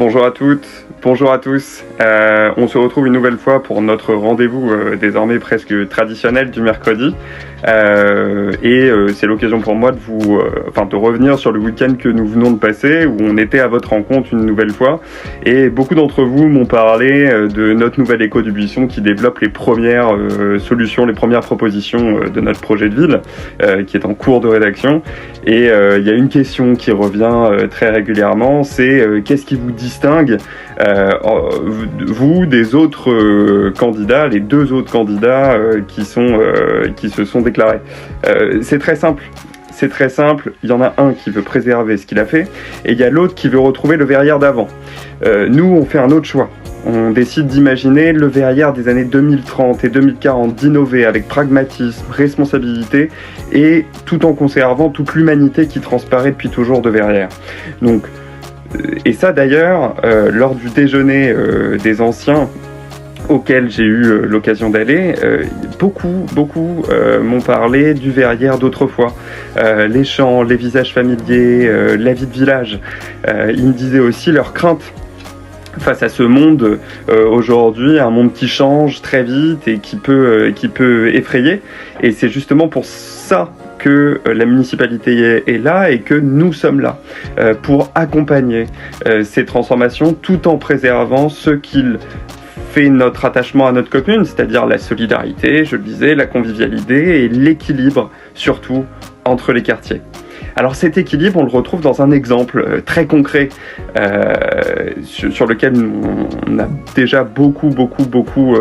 Bonjour à toutes, bonjour à tous. On se retrouve une nouvelle fois pour notre rendez-vous désormais presque traditionnel du mercredi. C'est l'occasion pour moi de revenir sur le week-end que nous venons de passer, où on était à votre rencontre une nouvelle fois. Et beaucoup d'entre vous m'ont parlé de notre nouvelle écho du buisson qui développe les premières solutions, les premières propositions de notre projet de ville, qui est en cours de rédaction. Et il y a une question qui revient très régulièrement, c'est qu'est-ce qui vous distingue, vous, des autres candidats, les deux autres candidats qui se sont déclarés. C'est très simple, il y en a un qui veut préserver ce qu'il a fait, et il y a l'autre qui veut retrouver le Verrières d'avant. Nous, on fait un autre choix. On décide d'imaginer le Verrières des années 2030 et 2040, d'innover avec pragmatisme, responsabilité, et tout en conservant toute l'humanité qui transparaît depuis toujours de Verrières. Donc, et ça d'ailleurs, lors du déjeuner des anciens auquel j'ai eu l'occasion d'aller, beaucoup m'ont parlé du Verrières d'autrefois. Les chants, les visages familiers, la vie de village. Ils me disaient aussi leurs craintes face à ce monde aujourd'hui, un monde qui change très vite et qui peut effrayer. Et c'est justement pour ça que la municipalité est là et que nous sommes là pour accompagner ces transformations tout en préservant ce qu'il fait notre attachement à notre commune, c'est-à-dire la solidarité, je le disais, la convivialité et l'équilibre surtout entre les quartiers. Alors cet équilibre, on le retrouve dans un exemple très concret sur lequel on a déjà beaucoup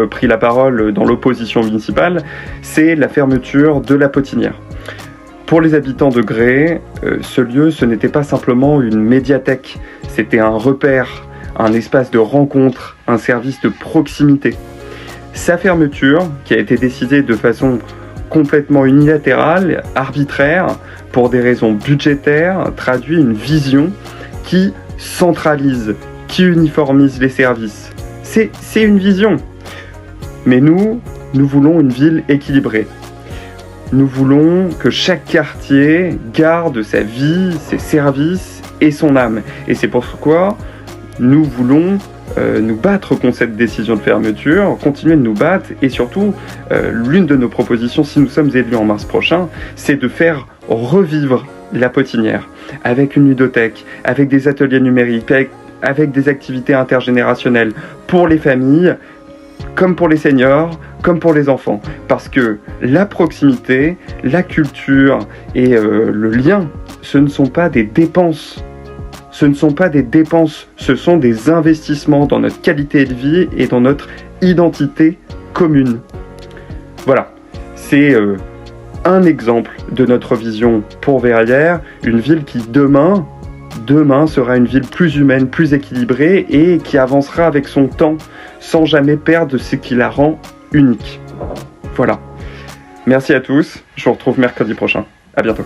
pris la parole dans l'opposition municipale, c'est la fermeture de la Potinière. Pour les habitants de Grès, ce lieu, ce n'était pas simplement une médiathèque, c'était un repère, un espace de rencontre, un service de proximité. Sa fermeture, qui a été décidée de façon complètement unilatérale, arbitraire, pour des raisons budgétaires, traduit une vision qui centralise, qui uniformise les services. C'est une vision. Mais nous voulons une ville équilibrée. Nous voulons que chaque quartier garde sa vie, ses services et son âme. Et c'est pourquoi nous voulons nous battre contre cette décision de fermeture, continuer de nous battre, et surtout, l'une de nos propositions, si nous sommes élus en mars prochain, c'est de faire revivre la Potinière, avec une ludothèque, avec des ateliers numériques, avec des activités intergénérationnelles pour les familles, comme pour les seniors, comme pour les enfants. Parce que la proximité, la culture et le lien, ce ne sont pas des dépenses. Ce ne sont pas des dépenses, ce sont des investissements dans notre qualité de vie et dans notre identité commune. Voilà, c'est un exemple de notre vision pour Verrières, une ville qui demain sera une ville plus humaine, plus équilibrée et qui avancera avec son temps sans jamais perdre ce qui la rend unique. Voilà. Merci à tous, je vous retrouve mercredi prochain. À bientôt.